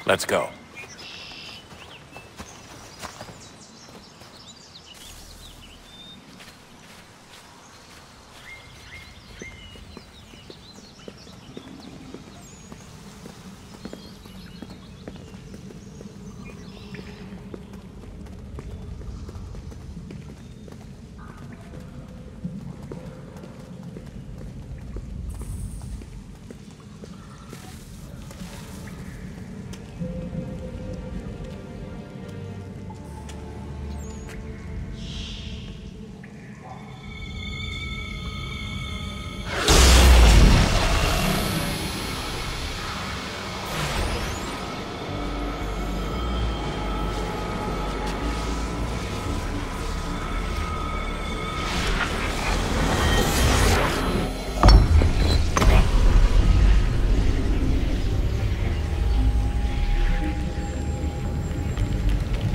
Let's go.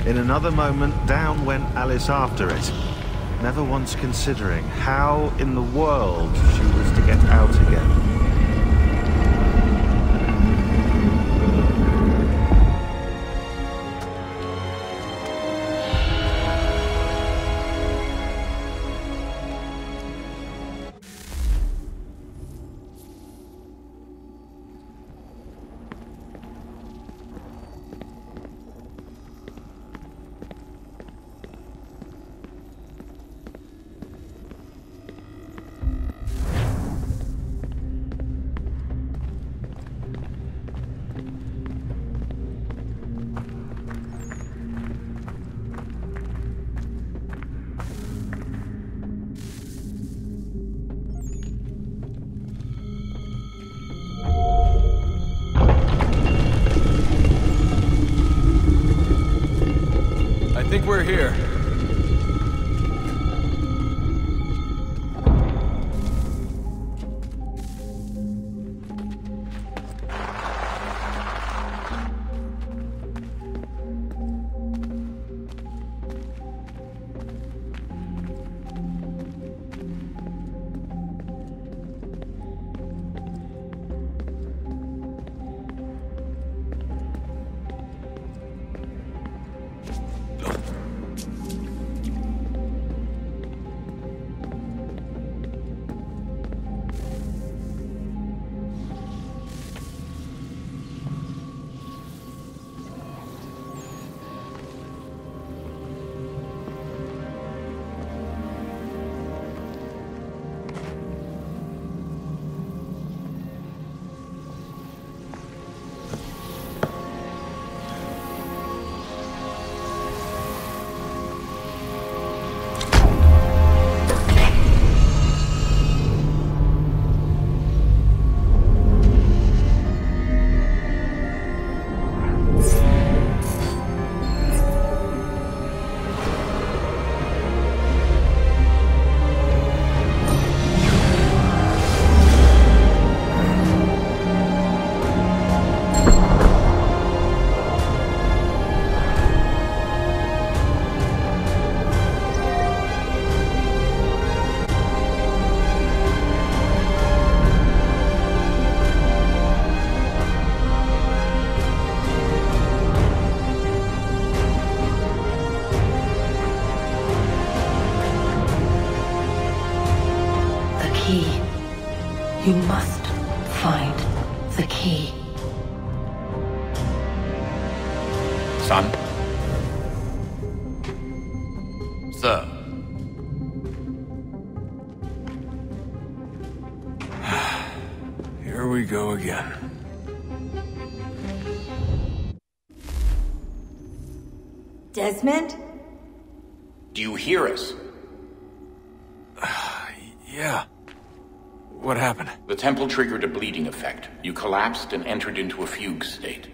In another moment, down went Alice after it, never once considering how in the world she was to get out again. I think we're here. You must find the key. Son? Sir. Here we go again. Desmond? Do you hear us? Yeah. What happened? The temple triggered a bleeding effect. You collapsed and entered into a fugue state.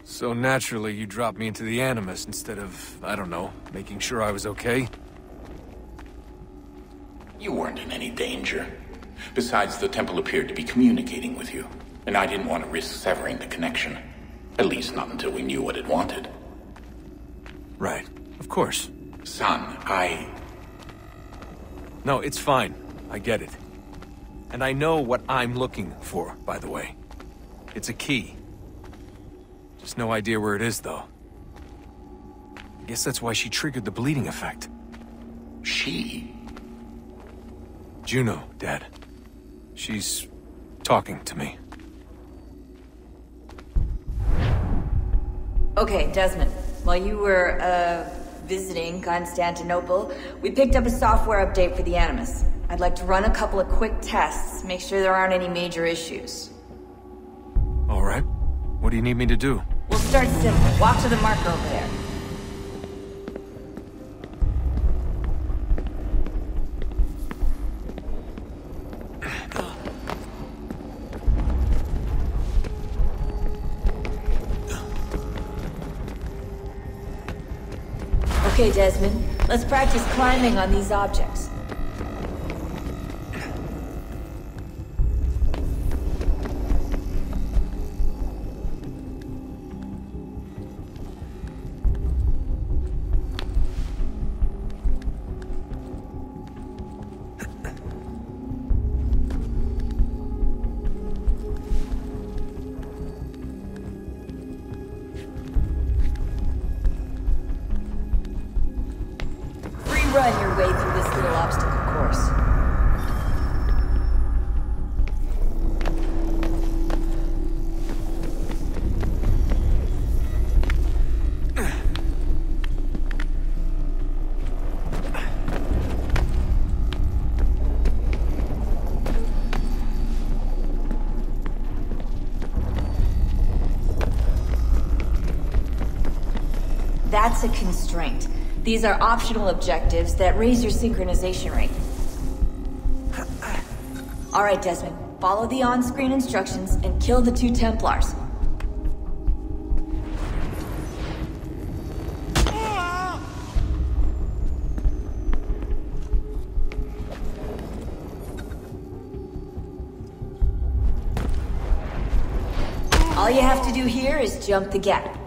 So naturally, you dropped me into the Animus instead of, I don't know, making sure I was okay? You weren't in any danger. Besides, the temple appeared to be communicating with you, and I didn't want to risk severing the connection. At least not until we knew what it wanted. Right. Of course. Son, No, it's fine. I get it. And I know what I'm looking for, by the way. It's a key. There's no idea where it is, though. I guess that's why she triggered the bleeding effect. She? Juno, Dad. She's talking to me. Okay, Desmond. While you were, visiting Constantinople, we picked up a software update for the Animus. I'd like to run a couple of quick tests, make sure there aren't any major issues. All right. What do you need me to do? We'll start simple. Walk to the marker over there. Okay, Desmond. Let's practice climbing on these objects. Run your way through this little obstacle course. That's a constraint. These are optional objectives that raise your synchronization rate. Alright, Desmond. Follow the on-screen instructions and kill the 2 Templars. All you have to do here is jump the gap.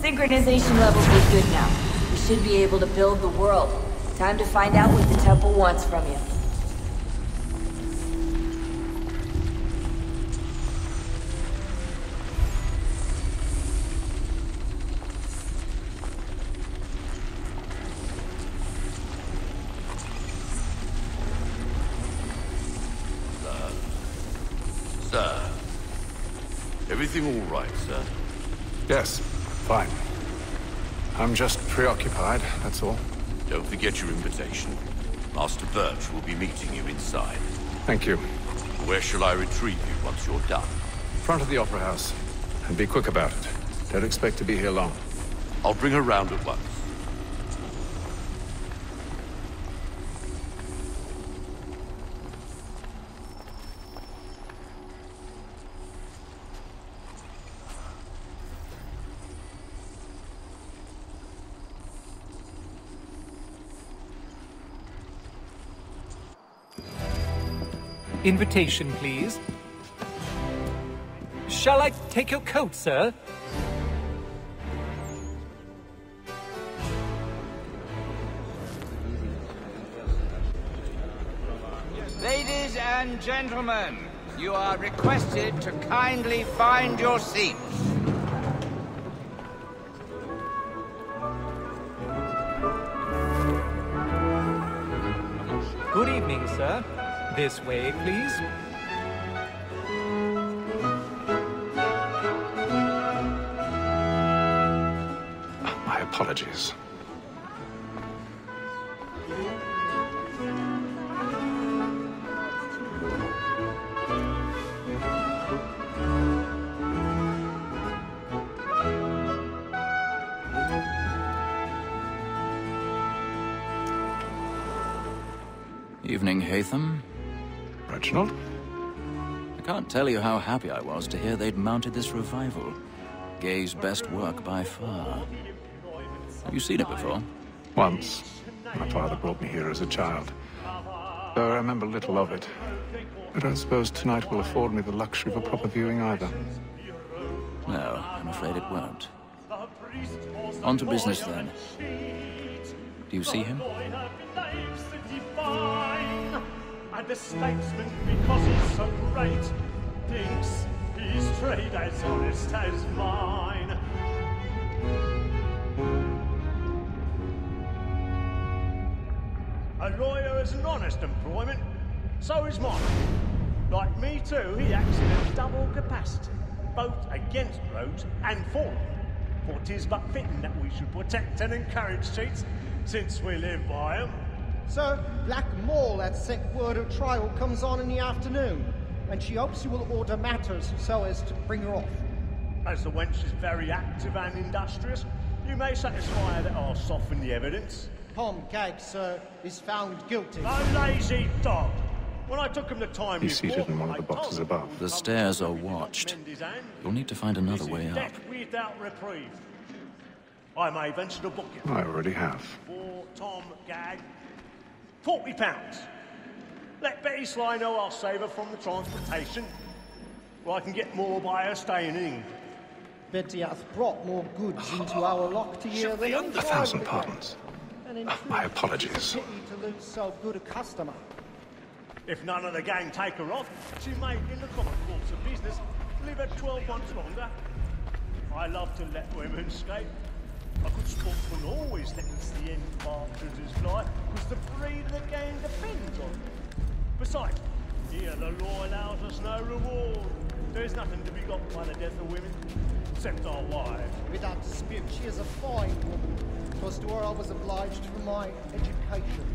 Synchronization levels are good now. We should be able to build the world. Time to find out what the temple wants from you. Sir. Everything all right, sir? Yes, fine. I'm just preoccupied, that's all. Don't forget your invitation. Master Birch will be meeting you inside. Thank you. Where shall I retrieve you once you're done? Front of the Opera House. And be quick about it. Don't expect to be here long. I'll bring her round at once. Invitation, please. Shall I take your coat, sir? Ladies and gentlemen, you are requested to kindly find your seats. Good evening, sir. This way, please. My apologies. Evening, Haytham. Reginald? I can't tell you how happy I was to hear they'd mounted this revival. Gay's best work by far. Have you seen it before? Once. My father brought me here as a child. Though I remember little of it. I don't suppose tonight will afford me the luxury of a proper viewing either. No, I'm afraid it won't. On to business then. Do you see him? And the statesman, because he's so great, thinks his trade as honest as mine. A lawyer is an honest employment, so is mine. Like me too, he acts in a double capacity, both against roads and for them. For 'tis but fitting that we should protect and encourage cheats, since we live by 'em. Sir, Black Mall had sent word her trial comes on in the afternoon, and she hopes you will order matters so as to bring her off. As the wench is very active and industrious, you may satisfy her that I'll soften the evidence. Tom Gag, sir, is found guilty. A lazy dog! When I took him the time He's seated in one of the boxes above. The stairs are watched. You'll need to find another way up. Death without reprieve. I may venture to book you. I already have. For Tom Gag, £40. Let Betty Sly know I'll save her from the transportation, or I can get more by her staying in England. Betty hath brought more goods into our lock to year than any 1,000 pardons. And in My truth, apologies. it's a pity to lose so good a customer. If none of the gang take her off, she may, in the common course of business, live her 12 months longer. I love to let women escape. A good sportsman always lets the end partridges fly, because the breed of the gang depends on it. Besides, here the law allows us no reward. There's nothing to be got by the death of women, except our wives. Without dispute, she is a fine woman. 'Twas to her I was obliged for my education.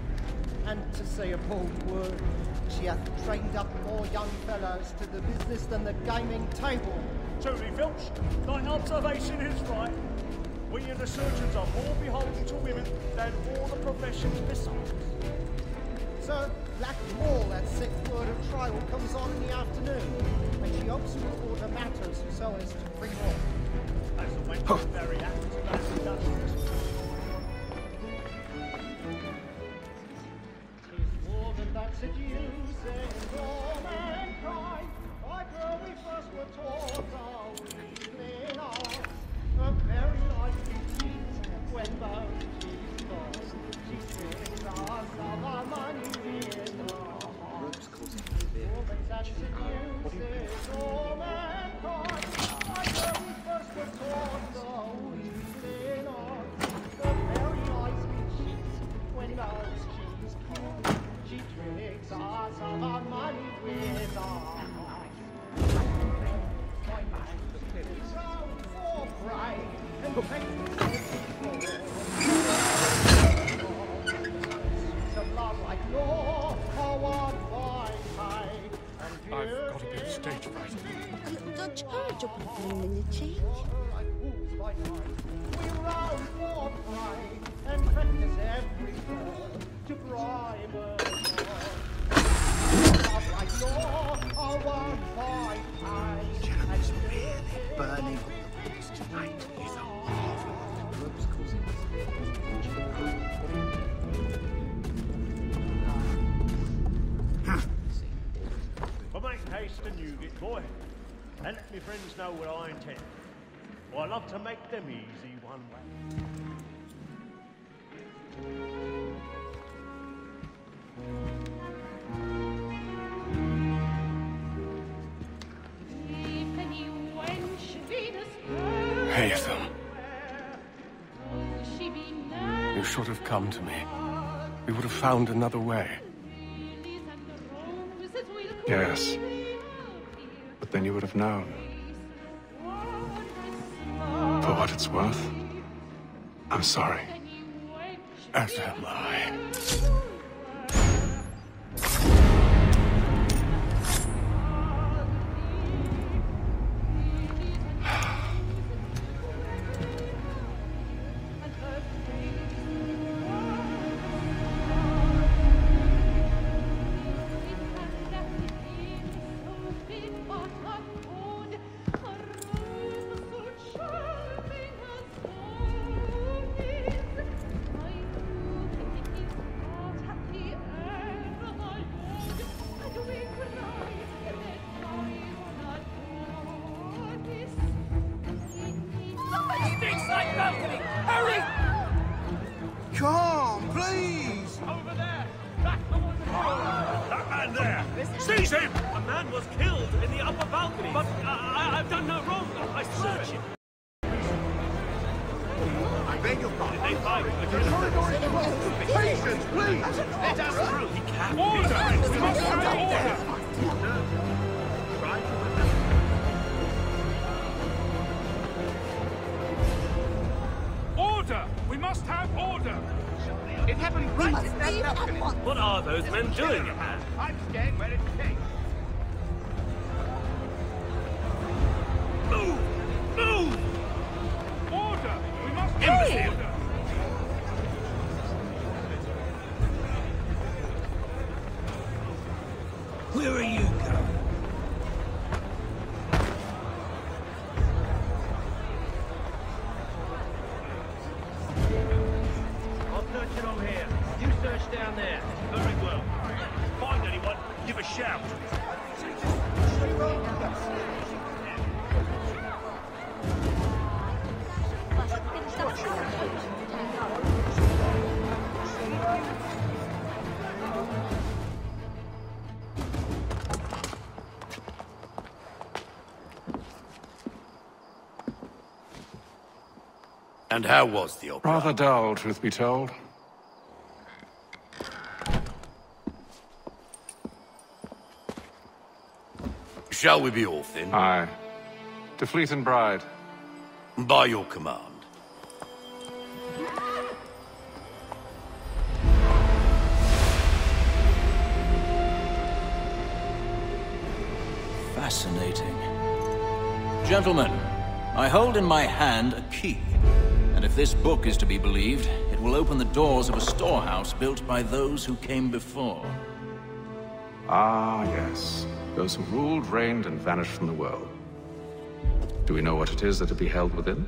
And to say a bold word, she hath trained up more young fellows to the business than the gaming table. Truly, Filch, thy observation is right. We and the surgeons are more beholden to women than all the professions besides. Sir, Black Mall had sent word her trial comes on in the afternoon, and she hopes you will order matters so as to bring her off. As the wench is very active and industrious. Tis more than that seducing all mankind. Like her we first were taught our evening hour. A very life indeed, when both she's lost. She brings us of our money in our hearts. Woman that seduces all mankind. Like her we first were taught our evening hour. A very life indeed, when both she's lost. She tricks us of our money with our hearts. I've got a bit of stage fright. Don't charge your people in minute change. We round for pride and practice every word to bribe us. Love like law, our one by time. It's really burning the books tonight. It's a marvel. Ropes causing But make haste and you get boy, and let me friends know what I intend. For I love to make them easy one way. Haytham. You should have come to me. We would have found another way. Yes. But then you would have known. For what it's worth, I'm sorry. As am I. Seize him! A man was killed in the upper balcony. But I've done no wrong. I swear it. I beg your pardon. They fight. Patience, please! Let us through. He can't. Order! We must have order! Order! We must have order! It happened right in that balcony. What are those men doing? I'm staying where it takes. Move! Move! Order! We must Imbecile! order! Where are you going? I'm searching on here. You search down there. Very well. Find anyone, give a shout. And how was the opera? Rather dull, truth be told. Shall we be off then? Aye. To Fleet and Bride. By your command. Fascinating. Gentlemen, I hold in my hand a key. And if this book is to be believed, it will open the doors of a storehouse built by those who came before. Ah, yes. Those who ruled, reigned, and vanished from the world. Do we know what it is that would be held within?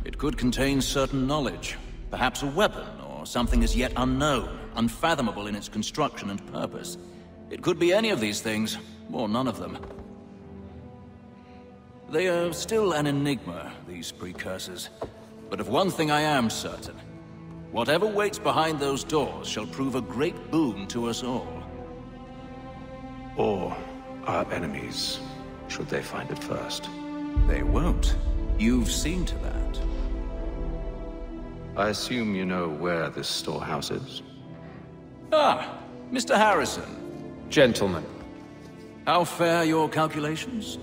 It could contain certain knowledge. Perhaps a weapon, or something as yet unknown, unfathomable in its construction and purpose. It could be any of these things, or none of them. They are still an enigma, these precursors. But of one thing I am certain. Whatever waits behind those doors shall prove a great boon to us all. Or our enemies, should they find it first. They won't. You've seen to that. I assume you know where this storehouse is? Ah, Mr. Harrison. Gentlemen. How fare your calculations?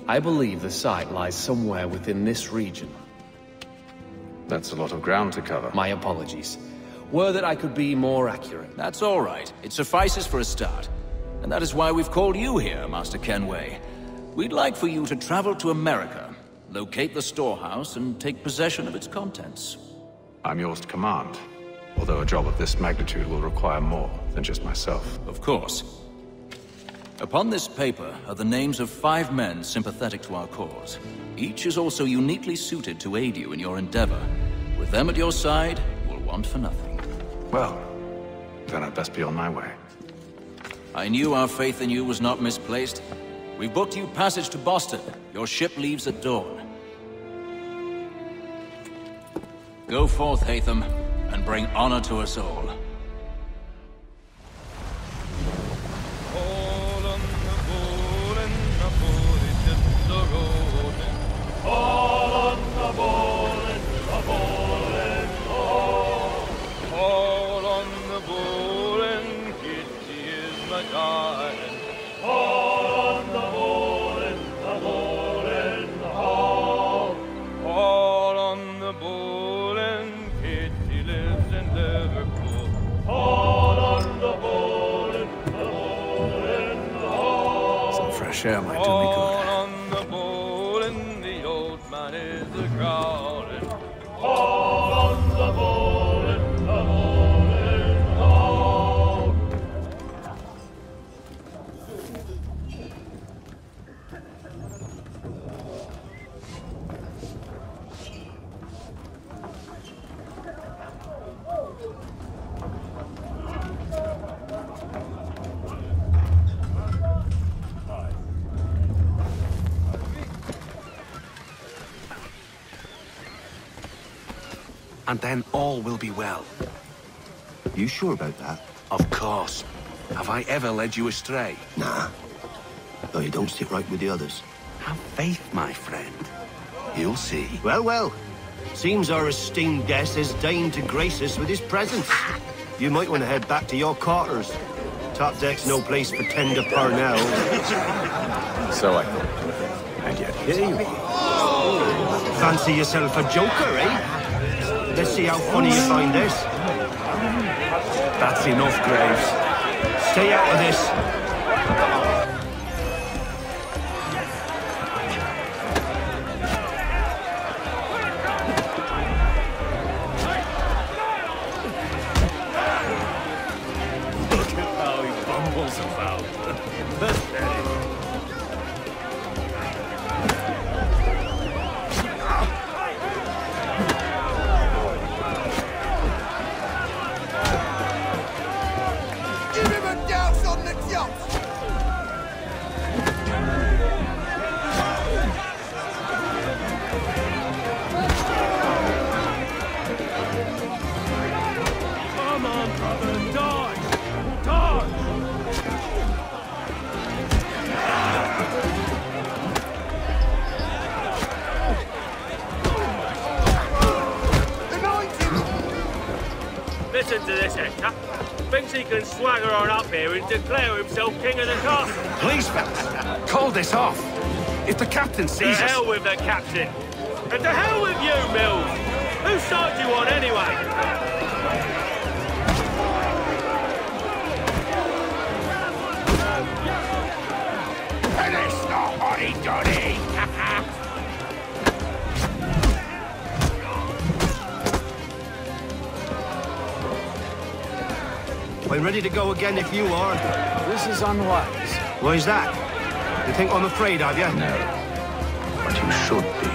I believe the site lies somewhere within this region. That's a lot of ground to cover. My apologies. Were that I could be more accurate. That's all right. It suffices for a start. And that is why we've called you here, Master Kenway. We'd like for you to travel to America, locate the storehouse, and take possession of its contents. I'm yours to command. Although a job of this magnitude will require more than just myself. Of course. Upon this paper are the names of 5 men sympathetic to our cause. Each is also uniquely suited to aid you in your endeavor. With them at your side, you will want for nothing. Well, then I'd best be on my way. I knew our faith in you was not misplaced. We've booked you passage to Boston. Your ship leaves at dawn. Go forth, Hatham, and bring honor to us all. Fresh air might do me good. On the bowl and the old man is a-growling. All on the bowl and the bowling all. And then all will be well. You sure about that? Of course. Have I ever led you astray? Nah. Though you don't sit right with the others. Have faith, my friend. You'll see. Well, well. Seems our esteemed guest has deigned to grace us with his presence. You might want to head back to your quarters. Top deck's no place for tender Parnell. So I thought. And yet here you are. Fancy yourself a joker, eh? Let's see how funny you find this. That's enough, Graves. Stay out of this. Look at how he bumbles about. Give him a douse on the jumps! Come on, brother, dodge! Dodge! Listen to this, Hector. Thinks he can swagger on up here and declare himself king of the castle. Please, fellas, call this off. If the captain To sees us... hell with the captain. And to hell with you, Mills. Whose side do you on, anyway? Finish the hotty-dotty! I'm ready to go again if you are. This is unwise. Why's that? You think I'm afraid, have you? No. But you should be.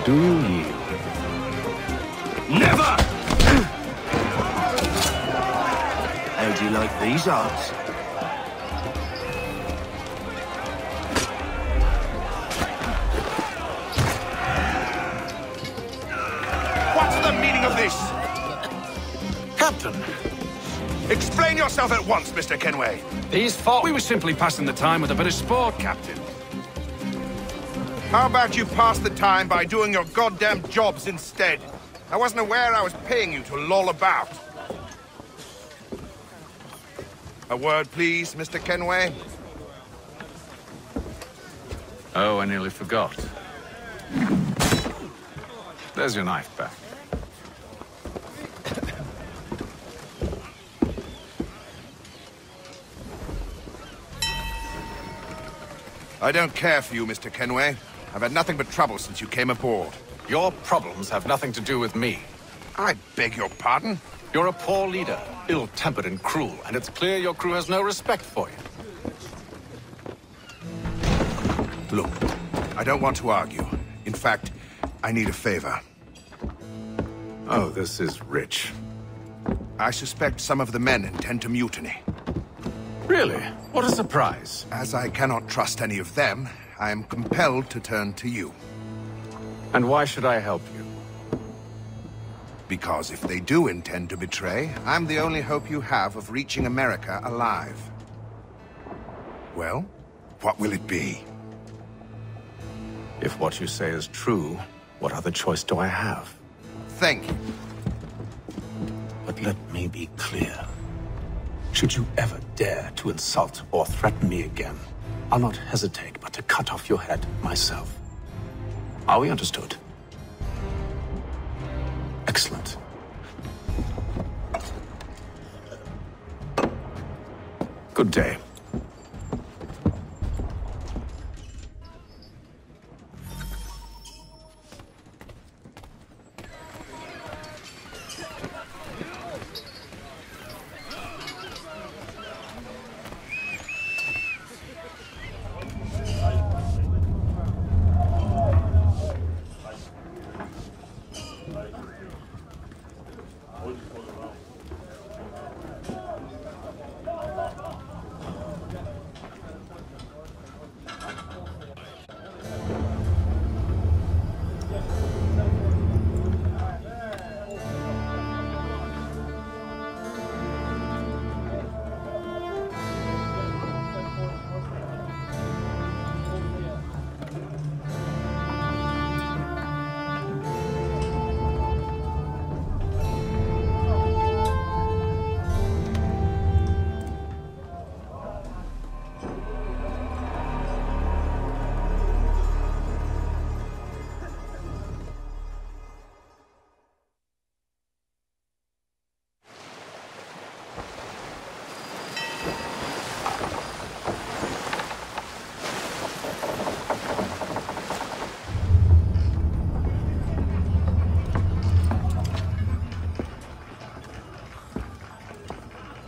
Do you yield? Never! How do you like these odds? What's the meaning of this? Captain, Explain yourself at once, Mr. Kenway. these thought we were simply passing the time with a bit of sport, Captain. How about you pass the time by doing your goddamn jobs instead? I wasn't aware I was paying you to loll about. A word, please, Mr. Kenway. Oh, I nearly forgot. There's your knife back. I don't care for you, Mr. Kenway. I've had nothing but trouble since you came aboard. Your problems have nothing to do with me. I beg your pardon? You're a poor leader, ill-tempered and cruel, and it's clear your crew has no respect for you. Look, I don't want to argue. In fact, I need a favor. Oh, this is rich. I suspect some of the men intend to mutiny. Really? What a surprise. As I cannot trust any of them, I am compelled to turn to you. And why should I help you? Because if they do intend to betray, I'm the only hope you have of reaching America alive. Well, what will it be? If what you say is true, what other choice do I have? Thank you. But let me be clear. Should you ever dare to insult or threaten me again, I'll not hesitate but to cut off your head myself. Are we understood? Excellent. Good day.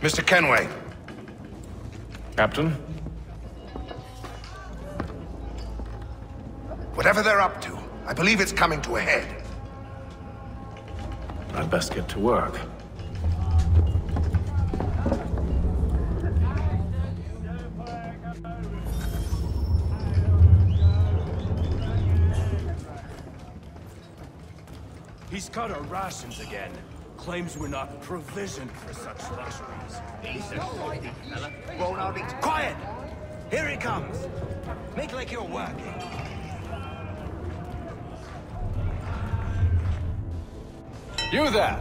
Mr. Kenway. Captain? Whatever they're up to, I believe it's coming to a head. I'd best get to work. He's cut our rations again. Claims we're not provisioned for such luxuries. He's a shifty fella. Won't I be... Quiet! Here he comes. Make like you're working. You there!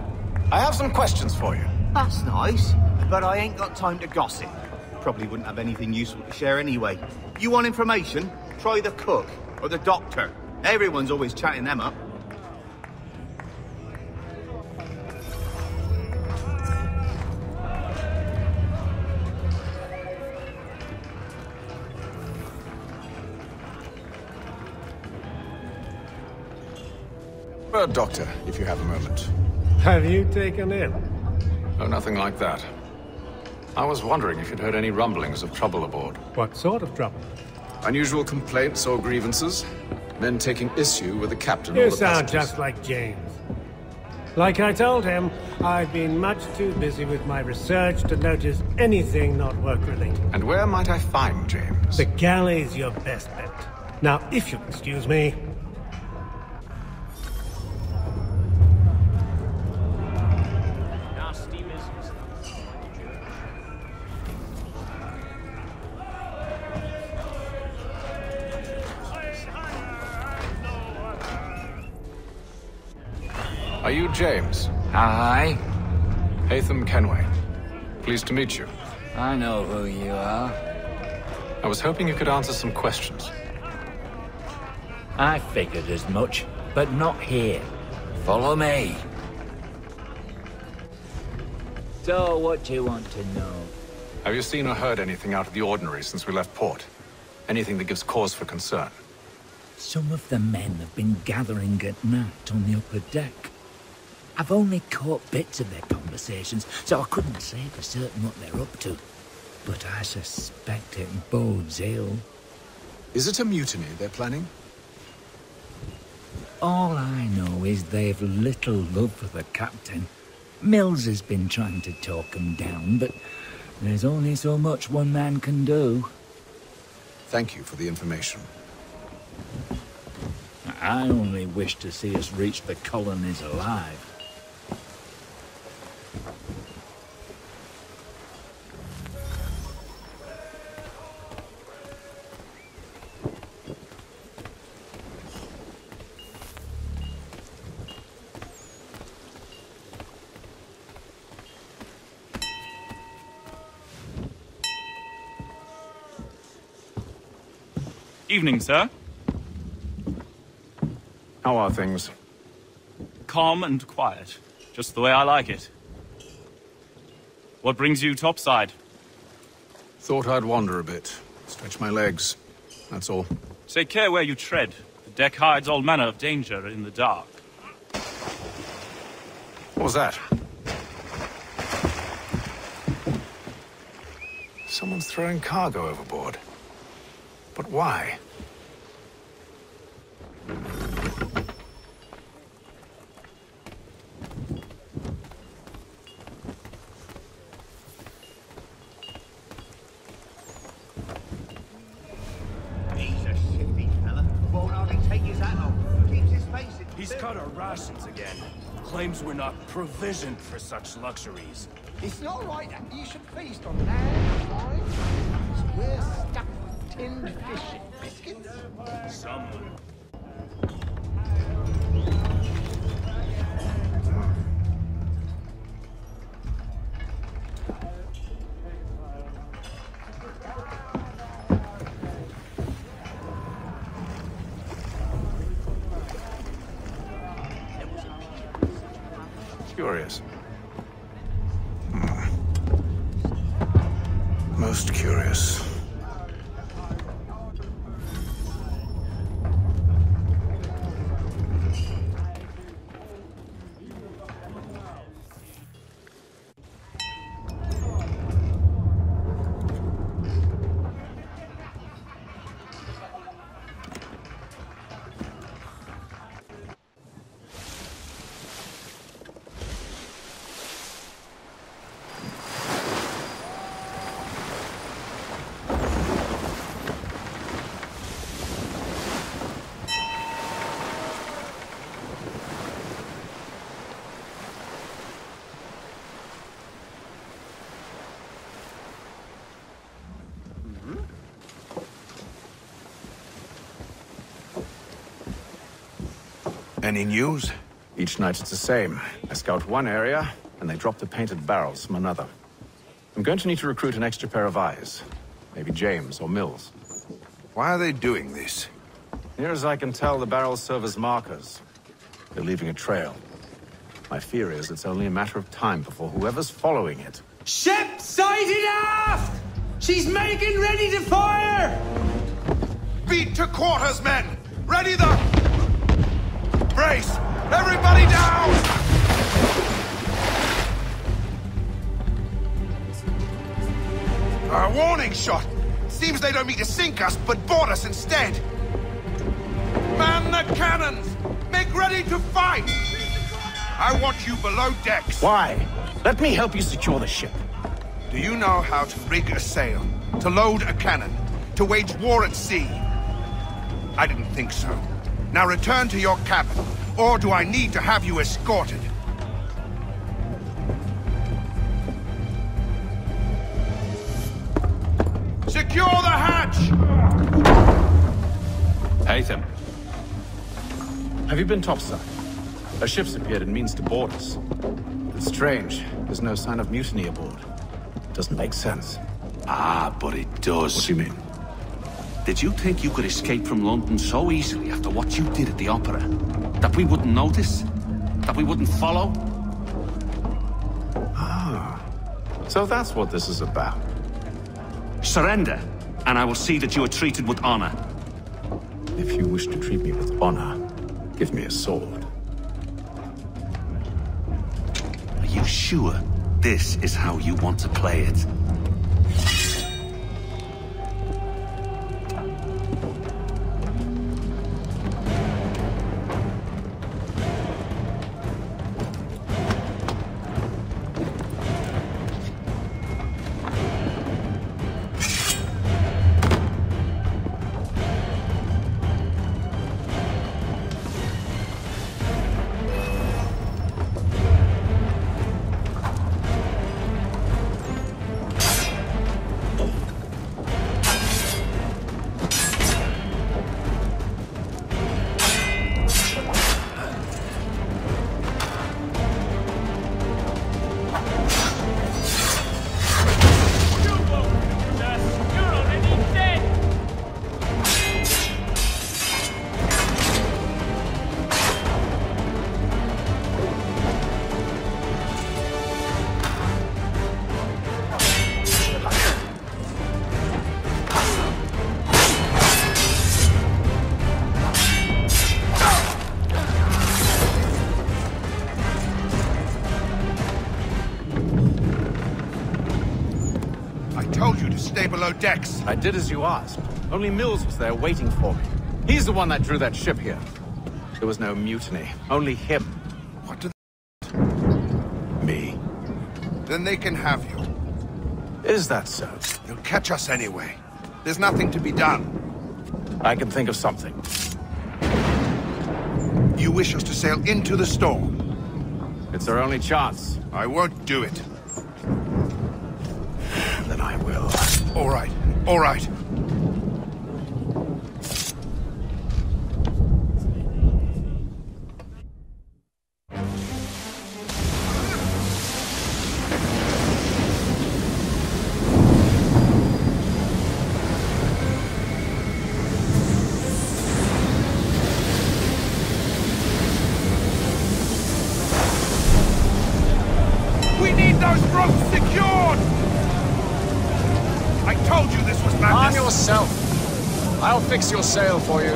I have some questions for you. That's nice, but I ain't got time to gossip. Probably wouldn't have anything useful to share anyway. You want information? Try the cook or the doctor. Everyone's always chatting them up. Bird doctor, if you have a moment. Have you taken ill? Oh, nothing like that. I was wondering if you'd heard any rumblings of trouble aboard. What sort of trouble? Unusual complaints or grievances? Men taking issue with the captain or You the sound passengers. just like James. Like I told him, I've been much too busy with my research to notice anything not work-related. And where might I find James? The galley's your best bet. Now, if you'll excuse me... Are you James? Aye. Haytham Kenway. Pleased to meet you. I know who you are. I was hoping you could answer some questions. I figured as much, but not here. Follow me. So, what do you want to know? Have you seen or heard anything out of the ordinary since we left port? Anything that gives cause for concern? Some of the men have been gathering at night on the upper deck. I've only caught bits of their conversations, so I couldn't say for certain what they're up to. But I suspect it bodes ill. Is it a mutiny they're planning? All I know is they've little love for the captain. Mills has been trying to talk him down, but there's only so much one man can do. Thank you for the information. I only wish to see us reach the colonies alive. Evening, sir. How are things? Calm and quiet. Just the way I like it. What brings you topside? Thought I'd wander a bit. Stretch my legs. That's all. Take care where you tread. The deck hides all manner of danger in the dark. What was that? Someone's throwing cargo overboard. But why? He's a shifty fella. Won't hardly take his hat off. Keeps his face in... He's cut our rations again. Claims we're not provisioned for such luxuries. It's not right that you should feast on land, wine. We're stuffed with tinned fish and biscuits. Some. Curious. Most curious. Any news? Each night it's the same. I scout one area, and they drop the painted barrels from another. I'm going to need to recruit an extra pair of eyes. Maybe James or Mills. Why are they doing this? Near as I can tell, the barrels serve as markers. They're leaving a trail. My fear is it's only a matter of time before whoever's following it... Ship sighted aft! She's making ready to fire! Beat to quarters, men! Ready the... Brace! Everybody down! A warning shot! Seems they don't mean to sink us, but board us instead! Man the cannons! Make ready to fight! I want you below decks. Why? Let me help you secure the ship. Do you know how to rig a sail? To load a cannon? To wage war at sea? I didn't think so. Now return to your cabin, or do I need to have you escorted? Secure the hatch! Haytham. Have you been topside? A ship's appeared and means to board us. It's strange. There's no sign of mutiny aboard. Doesn't make sense. Ah, but it does. What do you mean? Did you think you could escape from London so easily after what you did at the Opera? That we wouldn't notice? That we wouldn't follow? Ah. So that's what this is about. Surrender, and I will see that you are treated with honor. If you wish to treat me with honor, give me a sword. Are you sure this is how you want to play it? Stay below decks. I did as you asked. Only Mills was there waiting for me. He's the one that drew that ship here. There was no mutiny. Only him. What do Me. Then they can have you. Is that so? They'll catch us anyway. There's nothing to be done. I can think of something. You wish us to sail into the storm? It's our only chance. I won't do it. Then I will. All right. All right. We need those ropes secured! I told you this was madness! Arm yourself! I'll fix your sail for you.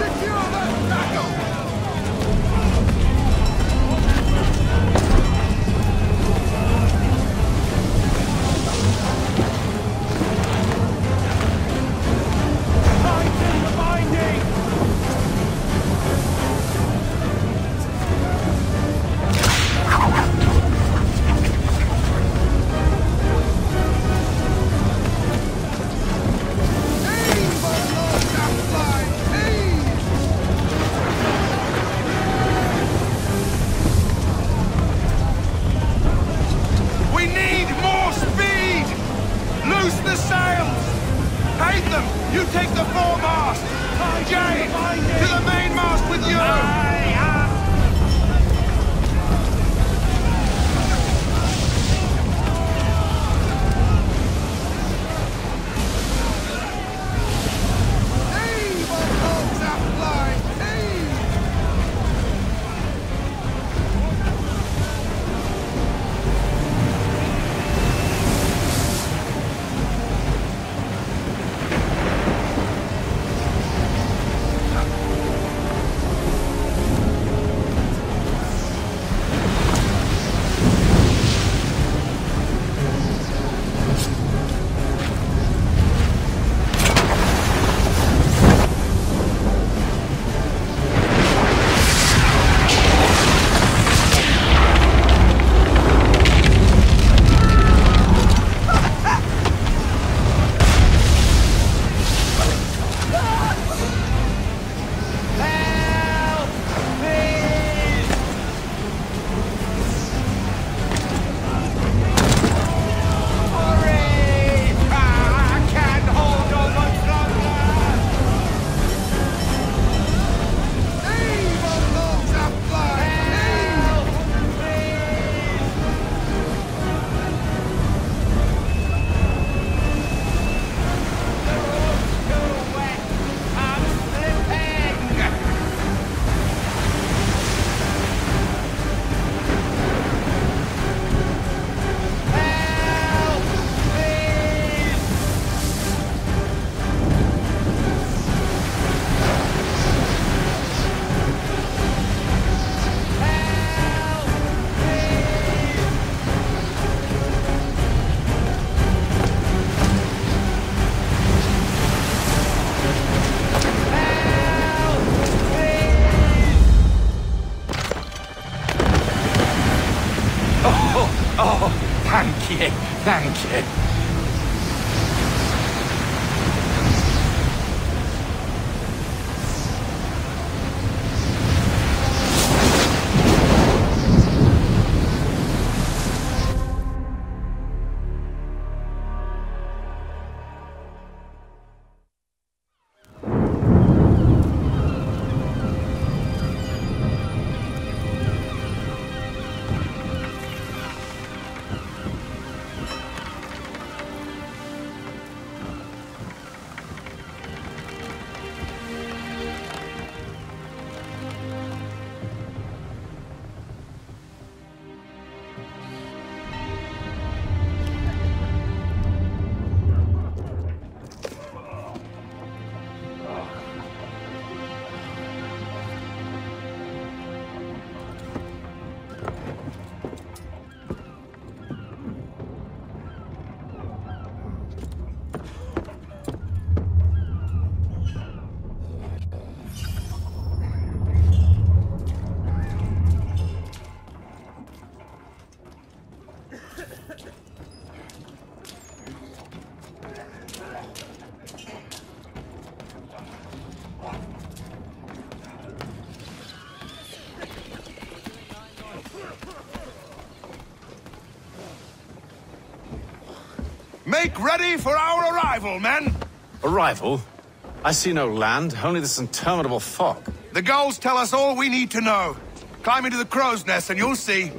Secure the you, thank you. Make ready for our arrival, men! Arrival? I see no land, only this interminable fog. The gulls tell us all we need to know. Climb into the crow's nest and you'll see.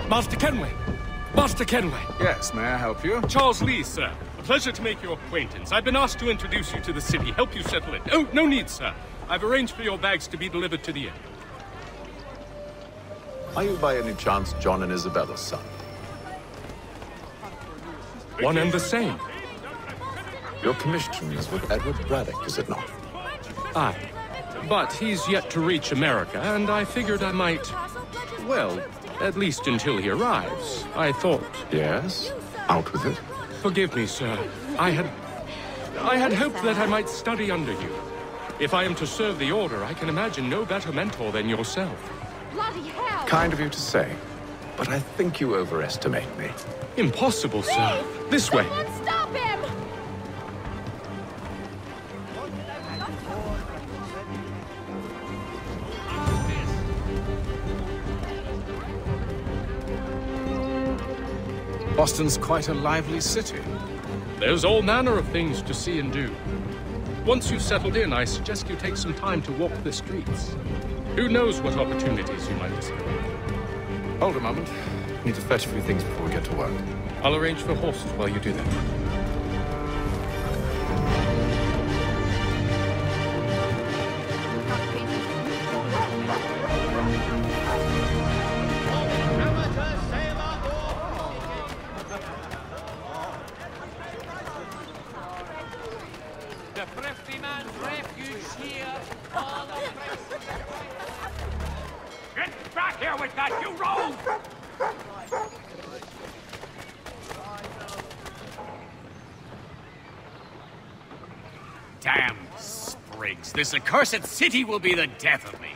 Master Kenway! Master Kenway! Yes, may I help you? Charles Lee, sir. A pleasure to make your acquaintance. I've been asked to introduce you to the city, help you settle in. Oh, no need, sir. I've arranged for your bags to be delivered to the inn. Are you by any chance John and Isabella's son? One and the same. Your commission is with Edward Braddock, is it not? Aye. But he's yet to reach America, and I figured I might... well, at least until he arrives. I thought... Yes? Out with it. Forgive me, sir. I had hoped that I might study under you. If I am to serve the Order, I can imagine no better mentor than yourself. Bloody hell! Kind of you to say, but I think you overestimate me. Impossible, sir. This way. Someone stop him! Boston's quite a lively city. There's all manner of things to see and do. Once you've settled in, I suggest you take some time to walk the streets. Who knows what opportunities you might discover. Hold a moment. Need to fetch a few things before we get to work. I'll arrange for horses while you do that. The thrifty man's refuge here. Get back here with that, you rogue! Damn sprigs. This accursed city will be the death of me.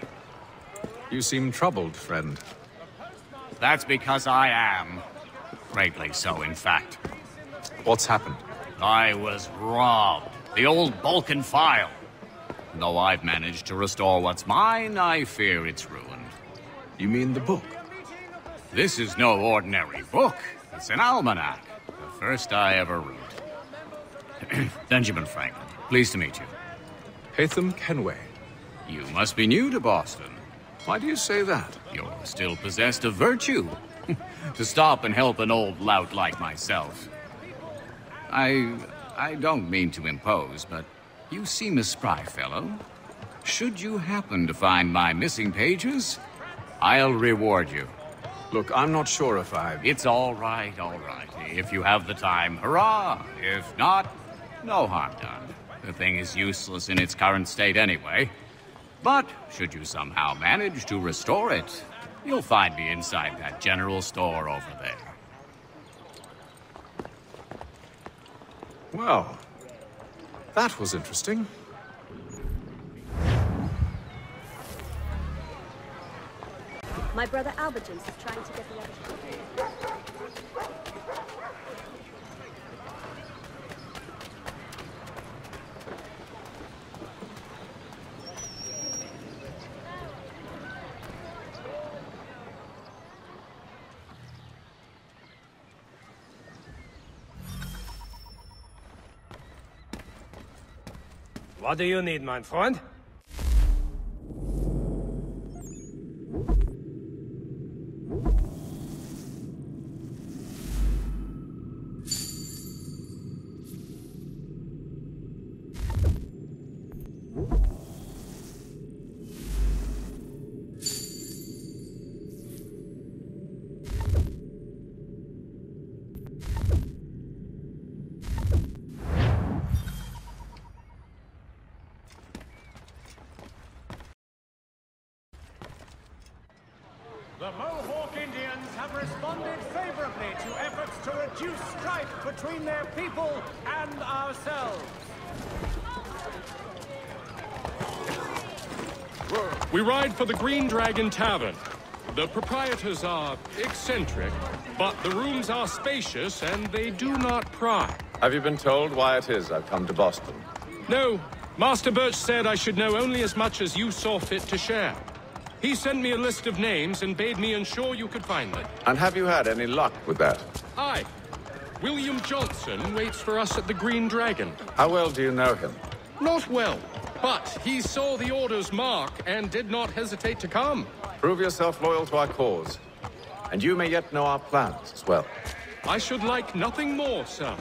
You seem troubled, friend. That's because I am. Greatly so, in fact. What's happened? I was robbed. The old Balkan file. Though I've managed to restore what's mine, I fear it's ruined. You mean the book? This is no ordinary book. It's an almanac. The first I ever wrote. Benjamin Franklin, pleased to meet you. Haytham Kenway. You must be new to Boston. Why do you say that? You're still possessed of virtue. To stop and help an old lout like myself. I don't mean to impose, but you seem a spry fellow. Should you happen to find my missing pages, I'll reward you. Look, I'm not sure if It's all right, all right. If you have the time, hurrah! If not, no harm done. The thing is useless in its current state anyway. But should you somehow manage to restore it, you'll find me inside that general store over there. Well, that was interesting. My brother Albertons is trying to get the other. What do you need, my friend? The Mohawk Indians have responded favorably to efforts to reduce strife between their people and ourselves. We ride for the Green Dragon Tavern. The proprietors are eccentric, but the rooms are spacious and they do not pry. Have you been told why it is I've come to Boston? No. Master Birch said I should know only as much as you saw fit to share. He sent me a list of names and bade me ensure you could find them. And have you had any luck with that? Aye. William Johnson waits for us at the Green Dragon. How well do you know him? Not well, but he saw the order's mark and did not hesitate to come. Prove yourself loyal to our cause, and you may yet know our plans as well. I should like nothing more, sir.